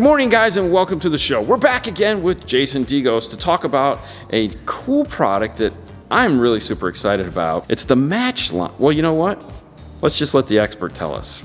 Good morning, guys, and welcome to the show. We're back again with Jason Digos to talk about a cool product that I'm really super excited about. It's the match line. Well, you know what? Let's just let the expert tell us.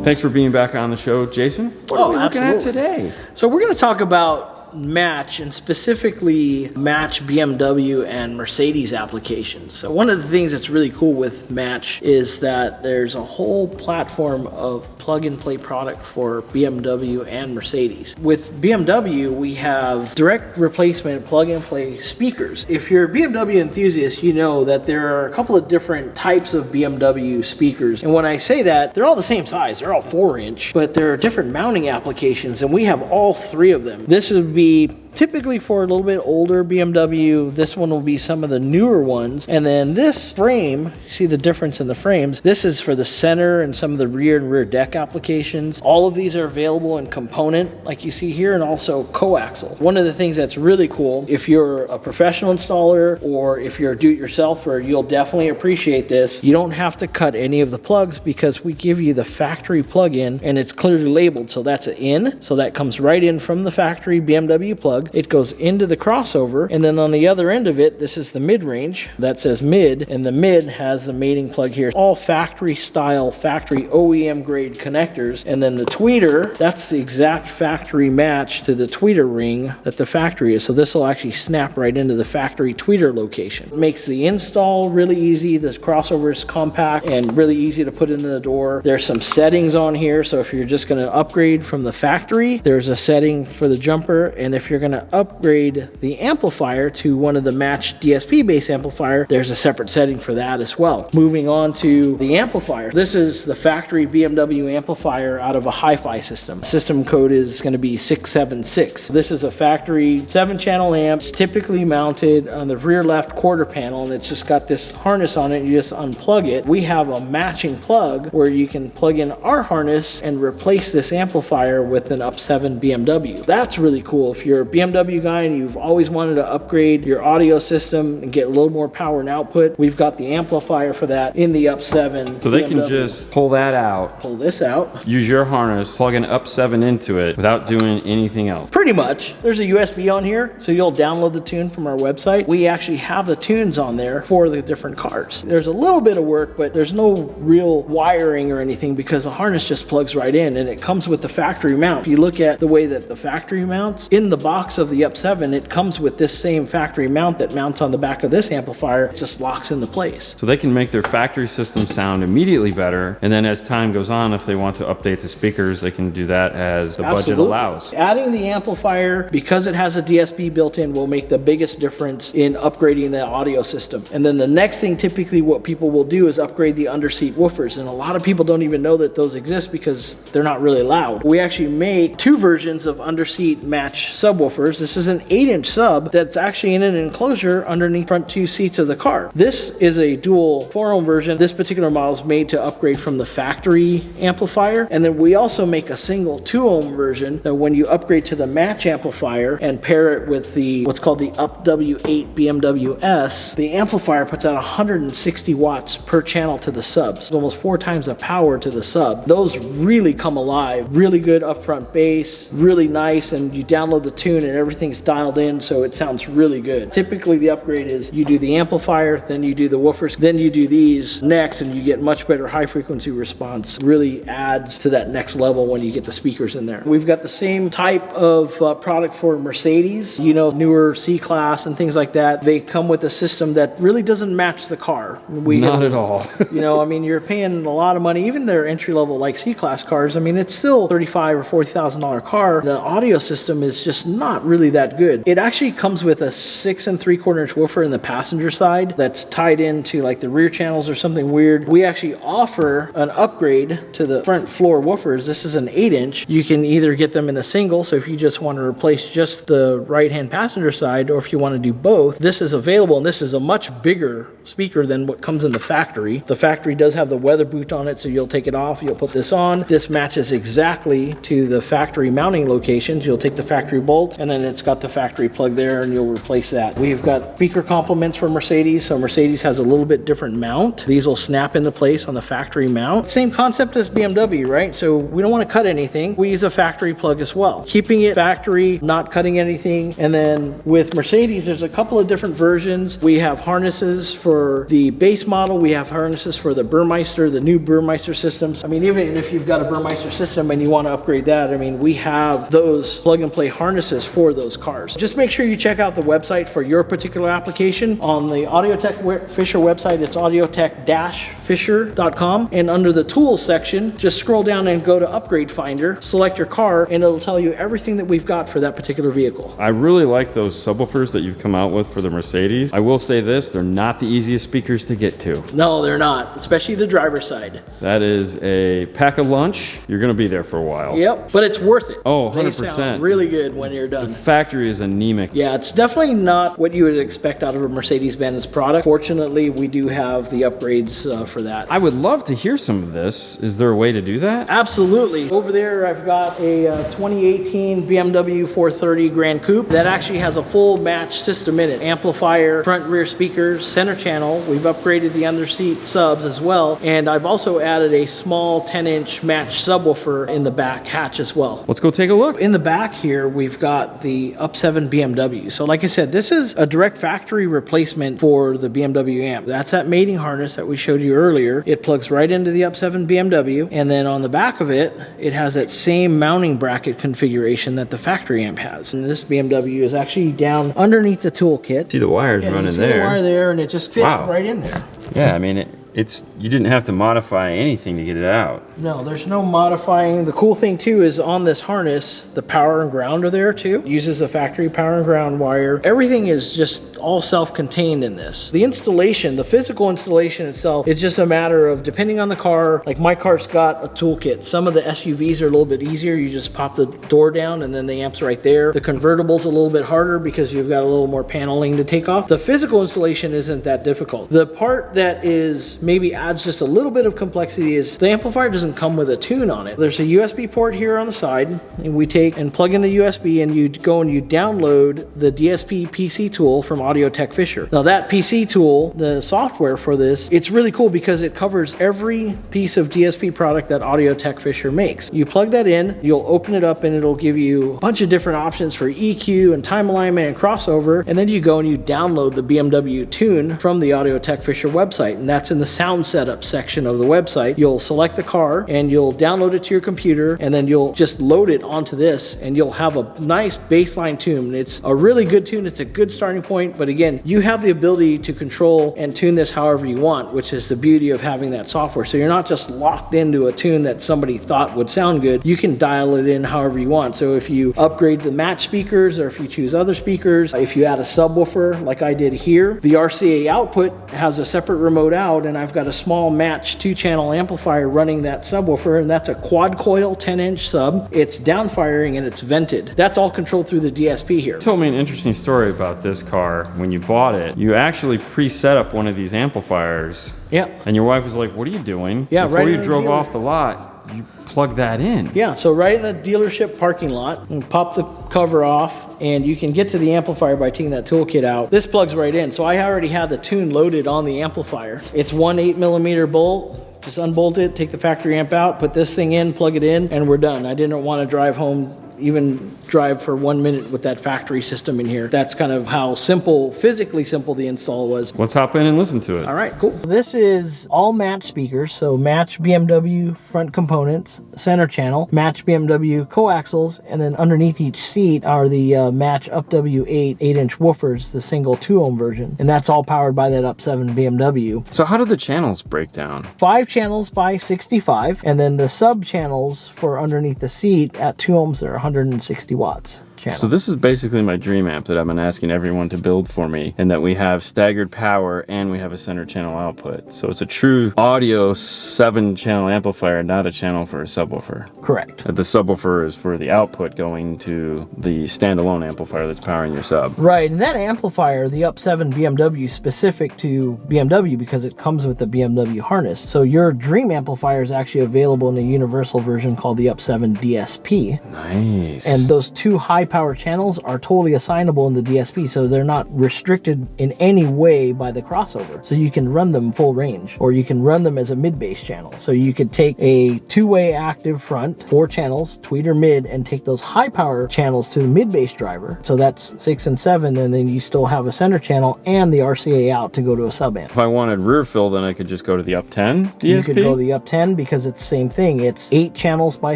Thanks for being back on the show, Jason. What are we looking at today? So we're going to talk about match, and specifically match BMW and Mercedes applications. So one of the things that's really cool with match is that there's a whole platform of plug-and-play product for BMW and Mercedes. With BMW, we have direct replacement plug-and-play speakers. If you're a BMW enthusiast, you know that there are a couple of different types of BMW speakers. And when I say that, they're all the same size. They're all 4-inch, but there are different mounting applications, and we have all three of them. This would be typically for a little bit older BMW. This one will be some of the newer ones. And then this frame, you see the difference in the frames. This is for the center and some of the rear and rear deck applications. All of these are available in component, like you see here, and also coaxial. One of the things that's really cool, if you're a professional installer or if you're a do-it-yourselfer, you'll definitely appreciate this. You don't have to cut any of the plugs because we give you the factory plug-in, and it's clearly labeled. So that's an in. So that comes right in from the factory BMW plug. It goes into the crossover, and then on the other end of it, this is the mid-range that says mid, and the mid has the mating plug here. All factory style, factory OEM grade connectors. And then the tweeter, that's the exact factory match to the tweeter ring that the factory is. So this will actually snap right into the factory tweeter location. It makes the install really easy. This crossover is compact and really easy to put into the door. There's some settings on here, so if you're just going to upgrade from the factory, there's a setting for the jumper, and if you're going to upgrade the amplifier to one of the match DSP based amplifier, there's a separate setting for that as well. Moving on to the amplifier. This is the factory BMW amplifier out of a hi-fi system. System code is going to be 676. This is a factory 7-channel amp. It's typically mounted on the rear left quarter panel, and it's just got this harness on it. You just unplug it. We have a matching plug where you can plug in our harness and replace this amplifier with an up7 BMW. That's really cool. If you're a BMW guy and you've always wanted to upgrade your audio system and get a little more power and output, we've got the amplifier for that in the up7. So they can just pull that out, pull this out, use your harness, plug an up7 into it without doing anything else. Pretty much. There's a USB on here, so you'll download the tune from our website. We actually have the tunes on there for the different cars. There's a little bit of work, but there's no real wiring or anything because the harness just plugs right in, and it comes with the factory mount. If you look at the way that the factory mounts, in the box of the up7, it comes with this same factory mount that mounts on the back of this amplifier. It just locks into place. So they can make their factory system sound immediately better, and then as time goes on, if they want to update the speakers, they can do that as the budget allows. Adding the amplifier, because it has a DSP built in, will make the biggest difference in upgrading the audio system. And then the next thing, typically what people will do is upgrade the underseat woofers, and a lot of people don't even know that those exist because they're not really loud. We actually make 2 versions of underseat match subwoofers. This is an 8-inch sub that's actually in an enclosure underneath front 2 seats of the car. This is a dual 4-ohm version. This particular model is made to upgrade from the factory amplifier, and then we also make a single 2-ohm version that when you upgrade to the match amplifier and pair it with the what's called the UP-W8 BMW S, the amplifier puts out 160 watts per channel to the subs, almost 4 times the power to the sub. Those really come alive. Really good upfront bass, really nice, and you download the tune and everything's dialed in, so it sounds really good. Typically the upgrade is you do the amplifier, then you do the woofers, then you do these next, and you get much better high frequency response. Really adds to that next level when you get the speakers in there. We've got the same type of product for Mercedes, you know, newer C-Class and things like that. They come with a system that really doesn't match the car. Not at all. You know, I mean, you're paying a lot of money, even their entry-level like C-Class cars. I mean, it's still $35,000 or $40,000 car. The audio system is just not not really that good. It actually comes with a 6 3/4 inch woofer in the passenger side that's tied into like the rear channels or something weird. We actually offer an upgrade to the front floor woofers. This is an 8-inch. You can either get them in a single, so if you just want to replace just the right-hand passenger side, or if you want to do both, this is available, and this is a much bigger speaker than what comes in the factory. The factory does have the weather boot on it, so you'll take it off, you'll put this on. This matches exactly to the factory mounting locations. You'll take the factory bolts, and then it's got the factory plug there, and you'll replace that. We've got speaker complements for Mercedes, so Mercedes has a little bit different mount. These will snap into place on the factory mount. Same concept as BMW, right? So we don't want to cut anything. We use a factory plug as well. Keeping it factory, not cutting anything. And then with Mercedes, there's a couple of different versions. We have harnesses for the base model. We have harnesses for the Burmeister, the new Burmeister systems. I mean, even if you've got a Burmeister system and you want to upgrade that, I mean, we have those plug and play harnesses for those cars. Just make sure you check out the website for your particular application. On the Audiotech Fisher website, it's audiotech-fisher.com. And under the tools section, just scroll down and go to Upgrade Finder, select your car, and it'll tell you everything that we've got for that particular vehicle. I really like those subwoofers that you've come out with for the Mercedes. I will say this, they're not the easiest speakers to get to. No, they're not, especially the driver's side. That is a pack of lunch. You're going to be there for a while. Yep, but it's worth it. Oh, 100%. They sound really good when you're done. The factory is anemic. Yeah, it's definitely not what you would expect out of a Mercedes-Benz product. Fortunately, we do have the upgrades for that. I would love to hear some of this. Is there a way to do that? Absolutely. Over there, I've got a 2018 BMW 430 Grand Coupe that actually has a full match system in it. Amplifier, front rear speakers, center channel. We've upgraded the underseat subs as well. And I've also added a small 10-inch match subwoofer in the back hatch as well. Let's go take a look. In the back here, we've got the Up7 BMW. So like I said, this is a direct factory replacement for the BMW amp. That's that mating harness that we showed you earlier. It plugs right into the Up7 BMW. And then on the back of it, it has that same mounting bracket configuration that the factory amp has. And this BMW is actually down underneath the toolkit. See the wires running you see there. The wire there, and it just fits right in there. Yeah, I mean, you didn't have to modify anything to get it out. No, there's no modifying. The cool thing too is on this harness, the power and ground are there too. It uses the factory power and ground wire. Everything is just all self-contained in this. The installation, the physical installation itself, it's just a matter of, depending on the car, like my car's got a toolkit. Some of the SUVs are a little bit easier. You just pop the door down and then the amp's right there. The convertible's a little bit harder because you've got a little more paneling to take off. The physical installation isn't that difficult. The part that is maybe adds just a little bit of complexity is the amplifier doesn't come with a tune on it. There's a USB port here on the side, and we take and plug in the USB, and you go and you download the DSP PC tool from Audiotech Fisher. Now that PC tool, the software for this, it's really cool because it covers every piece of DSP product that Audiotech Fisher makes. You plug that in, you'll open it up, and it'll give you a bunch of different options for EQ and time alignment and crossover, and then you go and you download the BMW tune from the Audiotech Fisher website, and that's in the sound setup section of the website. You'll select the car and you'll download it to your computer, and then you'll just load it onto this, and you'll have a nice baseline tune. It's a really good tune. It's a good starting point, but again, you have the ability to control and tune this however you want, which is the beauty of having that software. So you're not just locked into a tune that somebody thought would sound good. You can dial it in however you want. So if you upgrade the match speakers, or if you choose other speakers, if you add a subwoofer like I did here, the RCA output has a separate remote out, and I've got a small match 2-channel amplifier running that subwoofer, and that's a quad coil 10-inch sub. It's downfiring and it's vented. That's all controlled through the DSP here. You told me an interesting story about this car. When you bought it, you actually pre-set up one of these amplifiers. Yeah. And your wife was like, "What are you doing?" Yeah, Before right you drove off the lot, you plug that in. Yeah, so right in the dealership parking lot, and pop the cover off, and you can get to the amplifier by taking that toolkit out. This plugs right in, so I already had the tune loaded on the amplifier. It's one 8mm bolt. Just unbolt it, take the factory amp out, put this thing in, plug it in, and we're done. I didn't want to drive home, even drive for 1 minute with that factory system in here. That's kind of how simple, physically simple the install was. Let's hop in and listen to it. All right, cool. This is all match speakers, so match BMW front components, center channel, match BMW coaxials, and then underneath each seat are the match UpW8 8-inch woofers, the single 2-ohm version, and that's all powered by that Up7 BMW. So how do the channels break down? 5 channels by 65, and then the sub channels for underneath the seat at 2 ohms are 160 watts. channel. So this is basically my dream amp that I've been asking everyone to build for me, and that we have staggered power and we have a center channel output. So it's a true audio 7-channel amplifier, not a channel for a subwoofer. Correct. The subwoofer is for the output going to the standalone amplifier that's powering your sub. Right, and that amplifier, the UP7 BMW, is specific to BMW because it comes with the BMW harness. So your dream amplifier is actually available in a universal version called the UP7 DSP. Nice. And those 2 high power channels are totally assignable in the DSP, so they're not restricted in any way by the crossover. So you can run them full range, or you can run them as a mid-bass channel. So you could take a 2-way active front, 4 channels, tweeter mid, and take those high power channels to the mid-bass driver. So that's 6 and 7, and then you still have a center channel and the RCA out to go to a sub amp. If I wanted rear fill, then I could just go to the UP10 DSP? You could go the UP10 because it's the same thing. It's 8 channels by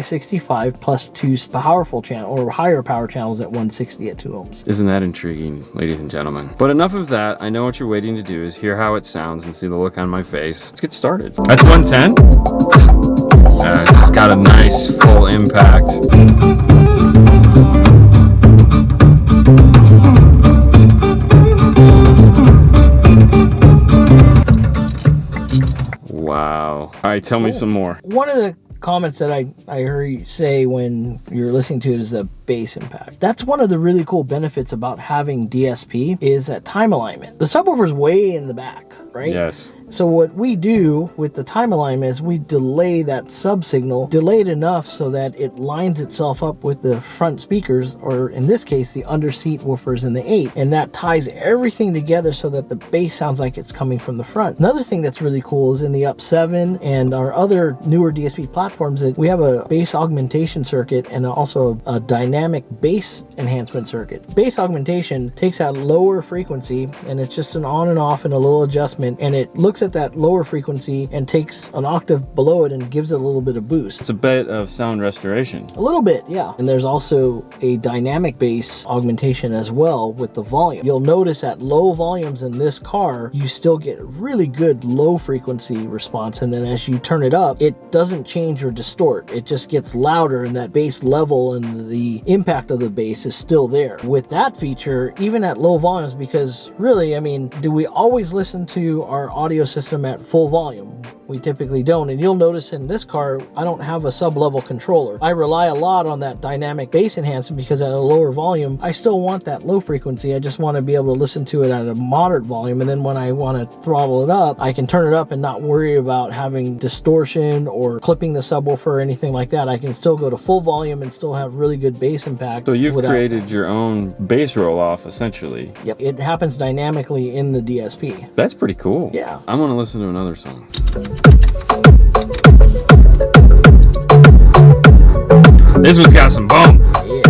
65 plus 2 powerful channel or higher power channels at 160 at 2 ohms. Isn't that intriguing, ladies and gentlemen? But enough of that. I know what you're waiting to do is hear how it sounds and see the look on my face. Let's get started. That's 110. It's got a nice full impact. Wow. All right, tell me some more. One of the comments that I heard you say when you're listening to it is the bass impact. That's one of the really cool benefits about having DSP is that time alignment. The subwoofer's way in the back, right? Yes. So what we do with the time alignment is we delay that sub signal, delay it enough so that it lines itself up with the front speakers, or in this case, the under seat woofers in the 8, and that ties everything together so that the bass sounds like it's coming from the front. Another thing that's really cool is in the UP7 and our other newer DSP platforms that we have a bass augmentation circuit and also a dynamic bass enhancement circuit. Bass augmentation takes that lower frequency and it's just an on and off and a little adjustment, and it looks at that lower frequency and takes an octave below it and gives it a little bit of boost. It's a bit of sound restoration. A little bit, yeah. And there's also a dynamic bass augmentation as well with the volume. You'll notice at low volumes in this car, you still get really good low frequency response, and then as you turn it up, it doesn't change or distort. It just gets louder, and that bass level and the impact of the bass is still there. With that feature, even at low volumes, because really, I mean, do we always listen to our audio system at full volume? We typically don't, and you'll notice in this car, I don't have a sub-level controller. I rely a lot on that dynamic bass enhancement because at a lower volume, I still want that low frequency. I just want to be able to listen to it at a moderate volume, and then when I want to throttle it up, I can turn it up and not worry about having distortion or clipping the subwoofer or anything like that. I can still go to full volume and still have really good bass impact. So you've created your own bass roll-off, essentially. Yep, it happens dynamically in the DSP. That's pretty cool. Yeah. I want to listen to another song. This one's got some boom. Yeah.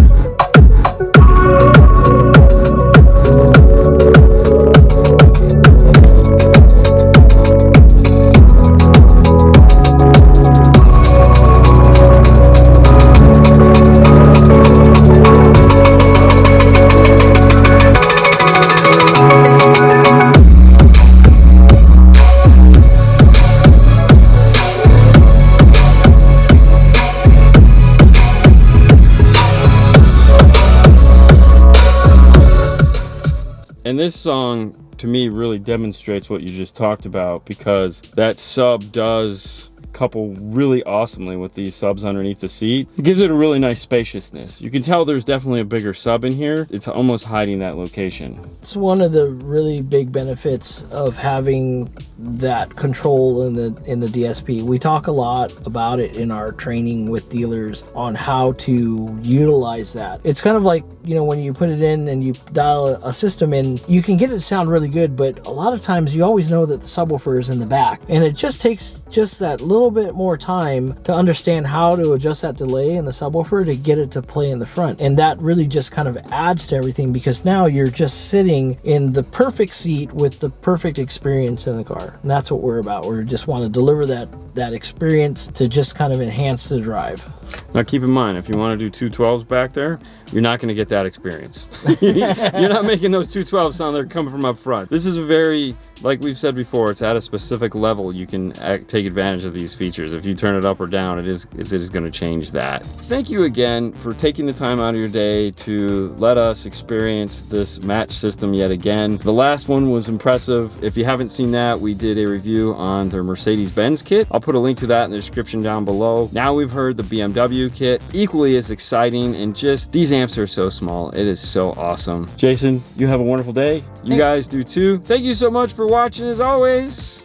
And this song, to me, really demonstrates what you just talked about, because that sub does couple really awesomely with these subs underneath the seat. It gives it a really nice spaciousness. You can tell there's definitely a bigger sub in here. It's almost hiding that location. It's one of the really big benefits of having that control in the DSP. We talk a lot about it in our training with dealers on how to utilize that. It's kind of like, you know, when you put it in and you dial a system in, you can get it to sound really good, but a lot of times you always know that the subwoofer is in the back, and it just takes just that little bit more time to understand how to adjust that delay in the subwoofer to get it to play in the front. And that really just kind of adds to everything, because now you're just sitting in the perfect seat with the perfect experience in the car. And that's what we're about. We just want to deliver that experience to just kind of enhance the drive. Now keep in mind, if you want to do 212s back there, you're not going to get that experience. You're not making those 212s sound like they're coming from up front. This is a very like we've said before, it's at a specific level you can take advantage of these features. If you turn it up or down, it is going to change that. Thank you again for taking the time out of your day to let us experience this match system yet again. The last one was impressive. If you haven't seen that, we did a review on their Mercedes-Benz kit. I'll put a link to that in the description down below. Now we've heard the BMW kit, equally as exciting, and just these amps are so small. It is so awesome. Jason, you have a wonderful day. You guys do too. Thank you so much for watching as always.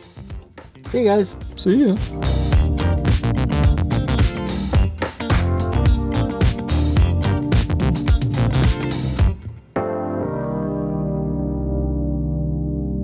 See you guys. See you.